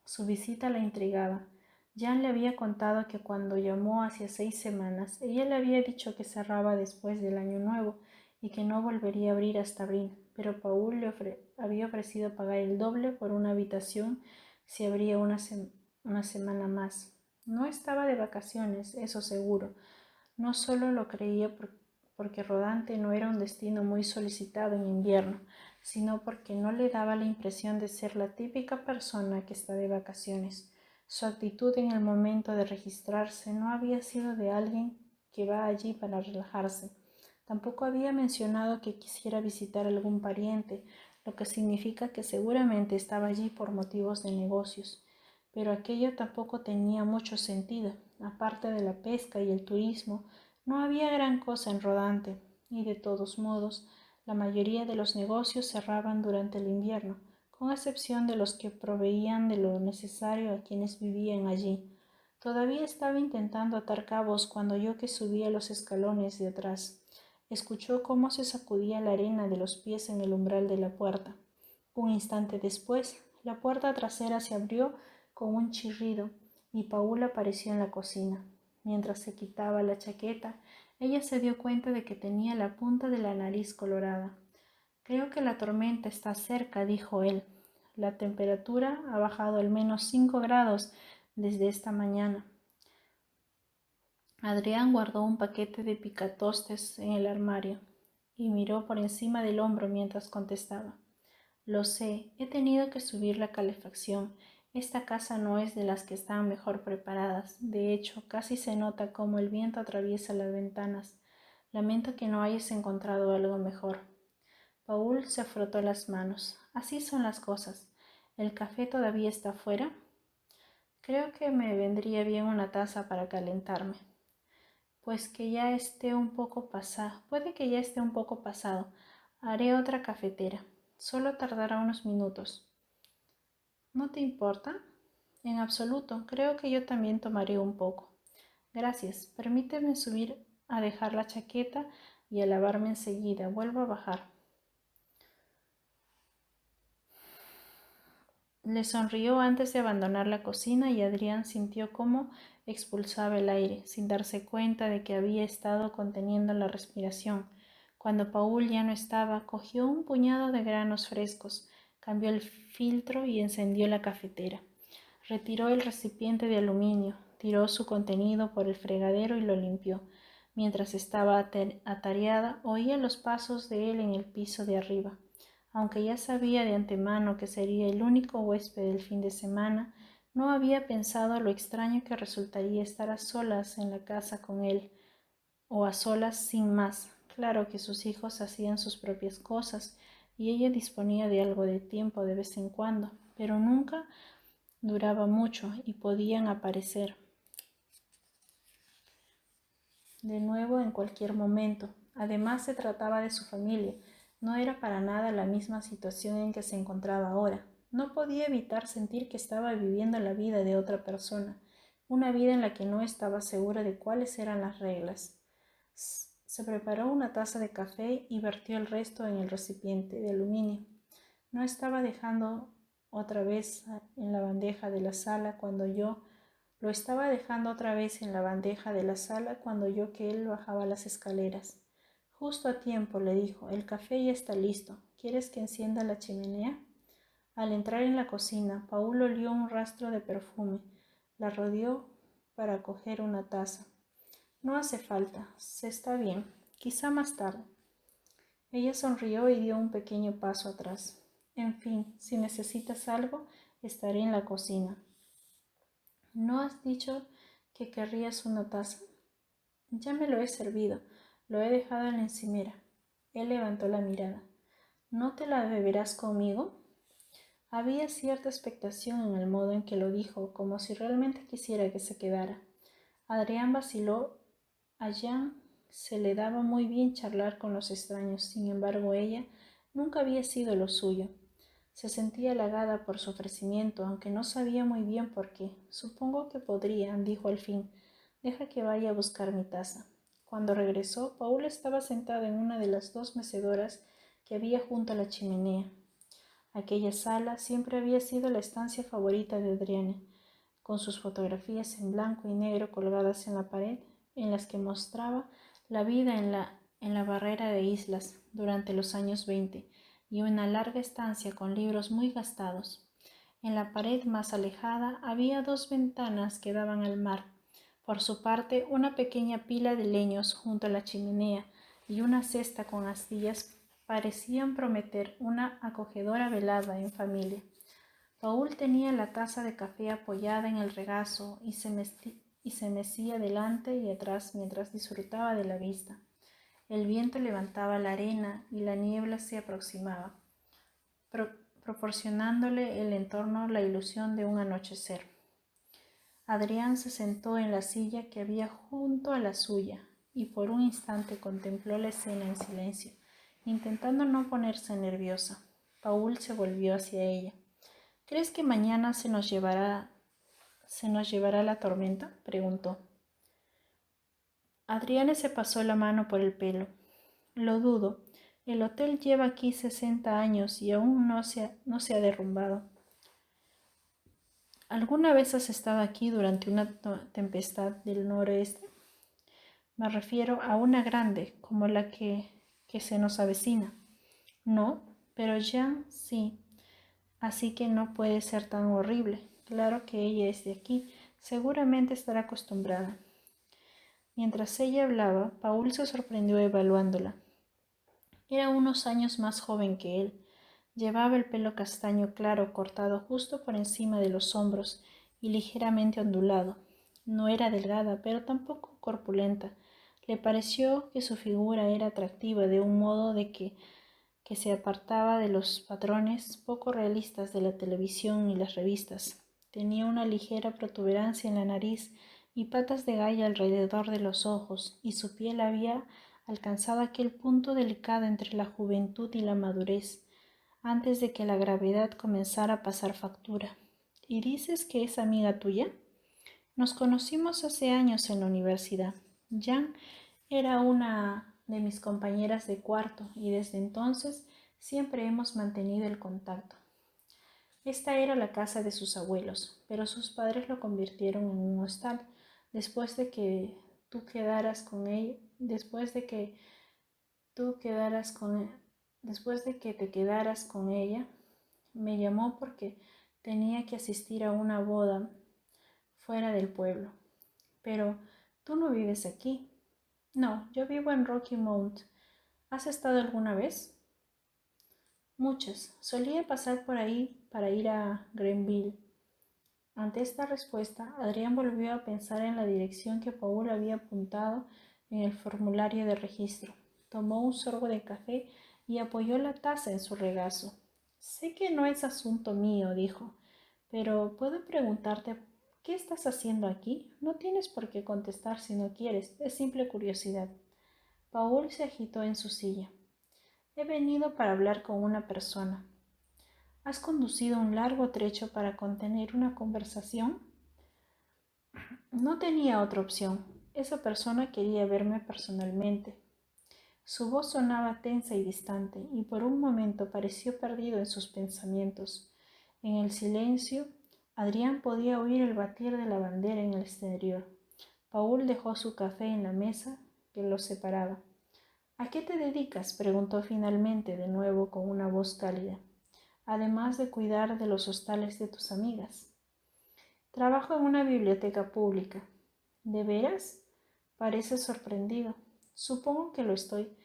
Su visita la intrigaba. Jean le había contado que cuando llamó hacía 6 semanas, ella le había dicho que cerraba después del Año Nuevo y que no volvería a abrir hasta abril, pero Paul le había ofrecido pagar el doble por una habitación si abría una semana más. No estaba de vacaciones, eso seguro. No solo lo creía porque Rodante no era un destino muy solicitado en invierno, sino porque no le daba la impresión de ser la típica persona que está de vacaciones. Su actitud en el momento de registrarse no había sido de alguien que va allí para relajarse. Tampoco había mencionado que quisiera visitar algún pariente, lo que significa que seguramente estaba allí por motivos de negocios. Pero aquello tampoco tenía mucho sentido. Aparte de la pesca y el turismo, no había gran cosa en Rodante, y de todos modos, la mayoría de los negocios cerraban durante el invierno, con excepción de los que proveían de lo necesario a quienes vivían allí. Todavía estaba intentando atar cabos cuando oyó que subía los escalones de atrás. Escuchó cómo se sacudía la arena de los pies en el umbral de la puerta. Un instante después, la puerta trasera se abrió con un chirrido y Paul apareció en la cocina. Mientras se quitaba la chaqueta, ella se dio cuenta de que tenía la punta de la nariz colorada. «Creo que la tormenta está cerca», dijo él. «La temperatura ha bajado al menos 5 grados desde esta mañana». Adrián guardó un paquete de picatostes en el armario y miró por encima del hombro mientras contestaba. «Lo sé, he tenido que subir la calefacción. Esta casa no es de las que están mejor preparadas. De hecho, casi se nota cómo el viento atraviesa las ventanas. Lamento que no hayas encontrado algo mejor». Paul se frotó las manos. Así son las cosas. ¿El café todavía está afuera? Creo que me vendría bien una taza para calentarme. Pues que ya esté un poco pasado. Puede que ya esté un poco pasado. Haré otra cafetera. Solo tardará unos minutos. ¿No te importa? En absoluto. Creo que yo también tomaré un poco. Gracias. Permíteme subir a dejar la chaqueta y a lavarme enseguida. Vuelvo a bajar. Le sonrió antes de abandonar la cocina y Adrián sintió cómo expulsaba el aire, sin darse cuenta de que había estado conteniendo la respiración. Cuando Paul ya no estaba, cogió un puñado de granos frescos, cambió el filtro y encendió la cafetera. Retiró el recipiente de aluminio, tiró su contenido por el fregadero y lo limpió. Mientras estaba atareada, oía los pasos de él en el piso de arriba. Aunque ya sabía de antemano que sería el único huésped del fin de semana, no había pensado lo extraño que resultaría estar a solas en la casa con él, o a solas sin más. Claro que sus hijos hacían sus propias cosas y ella disponía de algo de tiempo de vez en cuando, pero nunca duraba mucho y podían aparecer de nuevo en cualquier momento. Además, se trataba de su familia. No era para nada la misma situación en que se encontraba ahora. No podía evitar sentir que estaba viviendo la vida de otra persona, una vida en la que no estaba segura de cuáles eran las reglas. Se preparó una taza de café y vertió el resto en el recipiente de aluminio. No estaba dejando otra vez en la bandeja de la sala cuando yo lo estaba dejando otra vez en la bandeja de la sala cuando oyó que él bajaba las escaleras. Justo a tiempo, le dijo, el café ya está listo. ¿Quieres que encienda la chimenea? Al entrar en la cocina, Paul olió un rastro de perfume. La rodeó para coger una taza. No hace falta, se está bien. Quizá más tarde. Ella sonrió y dio un pequeño paso atrás. En fin, si necesitas algo, estaré en la cocina. ¿No has dicho que querrías una taza? Ya me lo he servido. Lo he dejado en la encimera. Él levantó la mirada. ¿No te la beberás conmigo? Había cierta expectación en el modo en que lo dijo, como si realmente quisiera que se quedara. Adrián vaciló. A Jean se le daba muy bien charlar con los extraños, sin embargo ella nunca había sido lo suyo. Se sentía halagada por su ofrecimiento, aunque no sabía muy bien por qué. Supongo que podría, dijo al fin. Deja que vaya a buscar mi taza. Cuando regresó, Paul estaba sentado en una de las dos mecedoras que había junto a la chimenea. Aquella sala siempre había sido la estancia favorita de Adriana, con sus fotografías en blanco y negro colgadas en la pared, en las que mostraba la vida en la barrera de islas durante los años 20 y una larga estancia con libros muy gastados. En la pared más alejada había dos ventanas que daban al mar. Por su parte, una pequeña pila de leños junto a la chimenea y una cesta con astillas parecían prometer una acogedora velada en familia. Paul tenía la taza de café apoyada en el regazo y se mecía delante y atrás mientras disfrutaba de la vista. El viento levantaba la arena y la niebla se aproximaba, proporcionándole el entorno la ilusión de un anochecer. Adrián se sentó en la silla que había junto a la suya y por un instante contempló la escena en silencio, intentando no ponerse nerviosa. Paul se volvió hacia ella. ¿Crees que mañana se nos llevará la tormenta?, preguntó. Adriana se pasó la mano por el pelo. Lo dudo. El hotel lleva aquí 60 años y aún no se ha derrumbado. ¿Alguna vez has estado aquí durante una tempestad del noroeste? Me refiero a una grande, como la que se nos avecina. No, pero Jean sí. Así que no puede ser tan horrible. Claro que ella es de aquí. Seguramente estará acostumbrada. Mientras ella hablaba, Paul se sorprendió evaluándola. Era unos años más joven que él. Llevaba el pelo castaño claro cortado justo por encima de los hombros y ligeramente ondulado. No era delgada, pero tampoco corpulenta. Le pareció que su figura era atractiva de un modo de que que se apartaba de los patrones poco realistas de la televisión y las revistas. Tenía una ligera protuberancia en la nariz y patas de gallo alrededor de los ojos, y su piel había alcanzado aquel punto delicado entre la juventud y la madurez, antes de que la gravedad comenzara a pasar factura. ¿Y dices que es amiga tuya? Nos conocimos hace años en la universidad. Jan era una de mis compañeras de cuarto y desde entonces siempre hemos mantenido el contacto. Esta era la casa de sus abuelos, pero sus padres lo convirtieron en un hostal después de que tú quedaras con ella, después de que te quedaras con ella. Me llamó porque tenía que asistir a una boda fuera del pueblo. Pero tú no vives aquí. No, yo vivo en Rocky Mount. ¿Has estado alguna vez? Muchas. Solía pasar por ahí para ir a Greenville. Ante esta respuesta, Adrián volvió a pensar en la dirección que Paul había apuntado en el formulario de registro. Tomó un sorbo de café y apoyó la taza en su regazo. Sé que no es asunto mío, dijo, pero ¿puedo preguntarte qué estás haciendo aquí? No tienes por qué contestar si no quieres, es simple curiosidad. Paul se agitó en su silla. He venido para hablar con una persona. ¿Has conducido un largo trecho para contener una conversación? No tenía otra opción. Esa persona quería verme personalmente. Su voz sonaba tensa y distante, y por un momento pareció perdido en sus pensamientos. En el silencio, Adrián podía oír el batir de la bandera en el exterior. Paul dejó su café en la mesa que los separaba. ¿A qué te dedicas?, preguntó finalmente de nuevo con una voz cálida. Además de cuidar de los hostales de tus amigas. Trabajo en una biblioteca pública. ¿De veras? Pareces sorprendido. Supongo que lo estoy.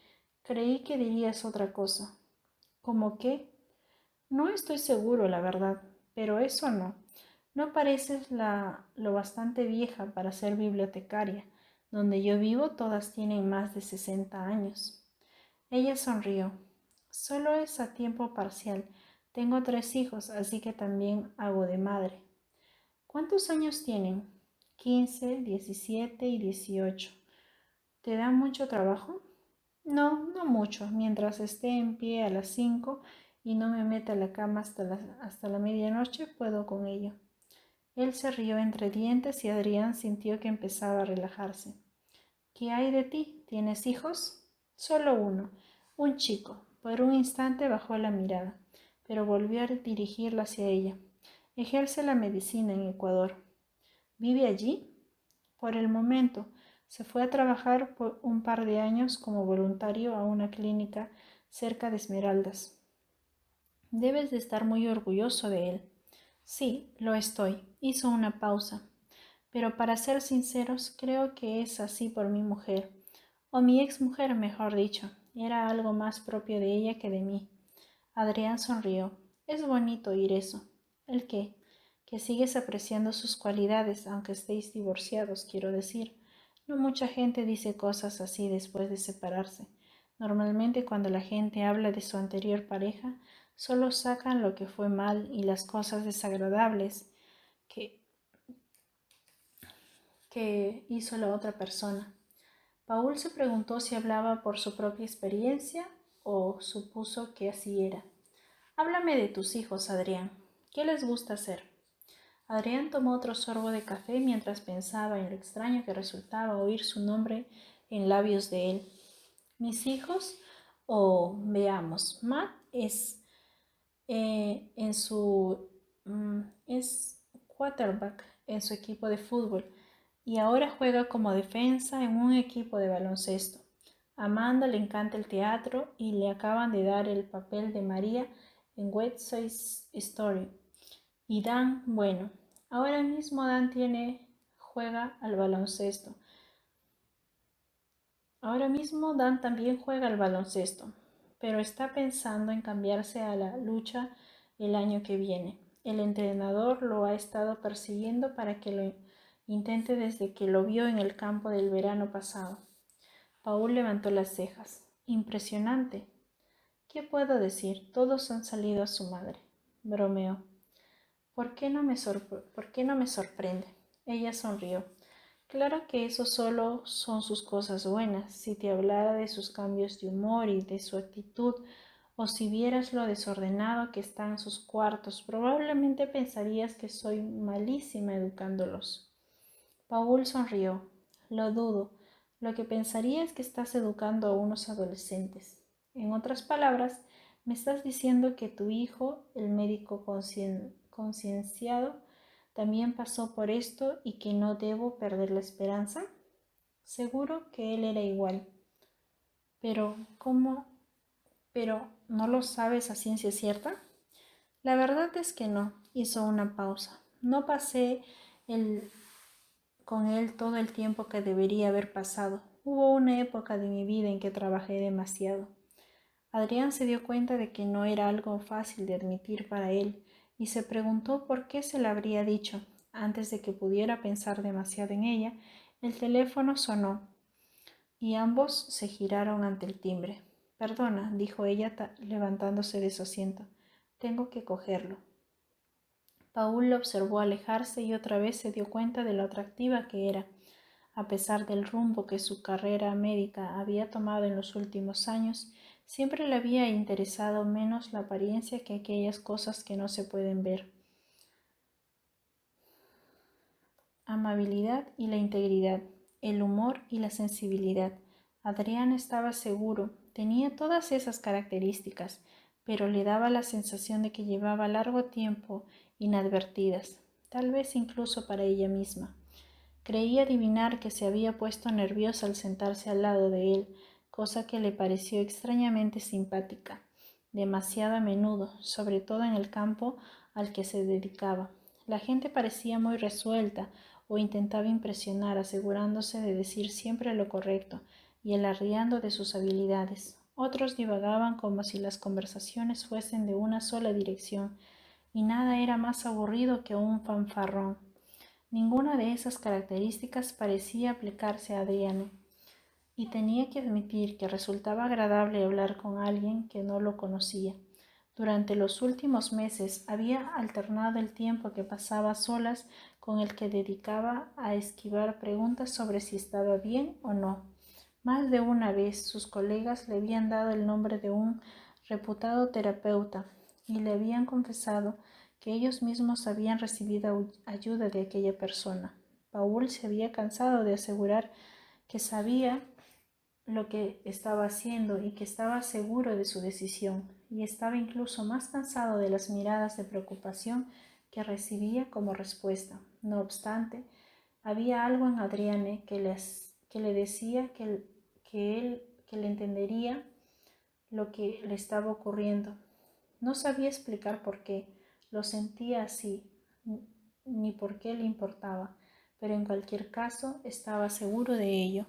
Creí que dirías otra cosa. ¿Cómo qué? No estoy seguro, la verdad, pero eso no. No pareces lo bastante vieja para ser bibliotecaria. Donde yo vivo todas tienen más de 60 años. Ella sonrió. Solo es a tiempo parcial. Tengo 3 hijos, así que también hago de madre. ¿Cuántos años tienen? 15, 17 y 18. ¿Te da mucho trabajo? No, no mucho. Mientras esté en pie a las 5 y no me meta a la cama hasta la medianoche, puedo con ello. Él se rió entre dientes y Adrián sintió que empezaba a relajarse. ¿Qué hay de ti? ¿Tienes hijos? Solo uno, un chico. Por un instante bajó la mirada, pero volvió a dirigirla hacia ella. Ejerce la medicina en Ecuador. ¿Vive allí? Por el momento. Se fue a trabajar por un par de años como voluntario a una clínica cerca de Esmeraldas. Debes de estar muy orgulloso de él. Sí, lo estoy. Hizo una pausa. Pero para ser sinceros, creo que es así por mi mujer, o mi exmujer, mejor dicho. Era algo más propio de ella que de mí. Adrián sonrió. Es bonito oír eso. ¿El qué? Que sigues apreciando sus cualidades, aunque estéis divorciados, quiero decir. No mucha gente dice cosas así después de separarse. Normalmente cuando la gente habla de su anterior pareja, solo sacan lo que fue mal y las cosas desagradables que hizo la otra persona. Paul se preguntó si hablaba por su propia experiencia o supuso que así era. Háblame de tus hijos, Adrián. ¿Qué les gusta hacer? Adrián tomó otro sorbo de café mientras pensaba en lo extraño que resultaba oír su nombre en labios de él. Mis hijos, veamos, Matt es quarterback en su equipo de fútbol y ahora juega como defensa en un equipo de baloncesto. A Amanda le encanta el teatro y le acaban de dar el papel de María en West Side Story. Y Dan, bueno, ahora mismo juega al baloncesto. Ahora mismo Dan también juega al baloncesto, pero está pensando en cambiarse a la lucha el año que viene. El entrenador lo ha estado persiguiendo para que lo intente desde que lo vio en el campo del verano pasado. Paul levantó las cejas. Impresionante. ¿Qué puedo decir? Todos han salido a su madre. Bromeó. ¿Por qué no me sorprende? Ella sonrió. Claro que eso solo son sus cosas buenas. Si te hablara de sus cambios de humor y de su actitud, o si vieras lo desordenado que están sus cuartos, probablemente pensarías que soy malísima educándolos. Paul sonrió. Lo dudo. Lo que pensaría es que estás educando a unos adolescentes. En otras palabras, me estás diciendo que tu hijo, el médico concienciado, también pasó por esto y que no debo perder la esperanza. Seguro que él era igual. Pero, ¿cómo? ¿Pero no lo sabes a ciencia cierta? La verdad es que no. Hizo una pausa. No pasé con él todo el tiempo que debería haber pasado. Hubo una época de mi vida en que trabajé demasiado. Adrián se dio cuenta de que no era algo fácil de admitir para él y se preguntó por qué se lo habría dicho. Antes de que pudiera pensar demasiado en ella, el teléfono sonó y ambos se giraron ante el timbre. Perdona, dijo ella levantándose de su asiento. Tengo que cogerlo. Paul lo observó alejarse y otra vez se dio cuenta de lo atractiva que era. A pesar del rumbo que su carrera médica había tomado en los últimos años, siempre le había interesado menos la apariencia que aquellas cosas que no se pueden ver. Amabilidad y la integridad, el humor y la sensibilidad. Adrián estaba seguro, tenía todas esas características, pero le daba la sensación de que llevaba largo tiempo inadvertidas, tal vez incluso para ella misma. Creía adivinar que se había puesto nerviosa al sentarse al lado de él, cosa que le pareció extrañamente simpática, demasiado a menudo, sobre todo en el campo al que se dedicaba. La gente parecía muy resuelta o intentaba impresionar, asegurándose de decir siempre lo correcto y alardeando de sus habilidades. Otros divagaban como si las conversaciones fuesen de una sola dirección, y nada era más aburrido que un fanfarrón. Ninguna de esas características parecía aplicarse a Adriane, y tenía que admitir que resultaba agradable hablar con alguien que no lo conocía. Durante los últimos meses había alternado el tiempo que pasaba a solas con el que dedicaba a esquivar preguntas sobre si estaba bien o no. Más de una vez sus colegas le habían dado el nombre de un reputado terapeuta y le habían confesado que ellos mismos habían recibido ayuda de aquella persona. Paul se había cansado de asegurar que sabía lo que estaba haciendo y que estaba seguro de su decisión, y estaba incluso más cansado de las miradas de preocupación que recibía como respuesta. No obstante, había algo en Adriane que le decía que le entendería lo que le estaba ocurriendo. No sabía explicar por qué, lo sentía así, ni por qué le importaba, pero en cualquier caso estaba seguro de ello.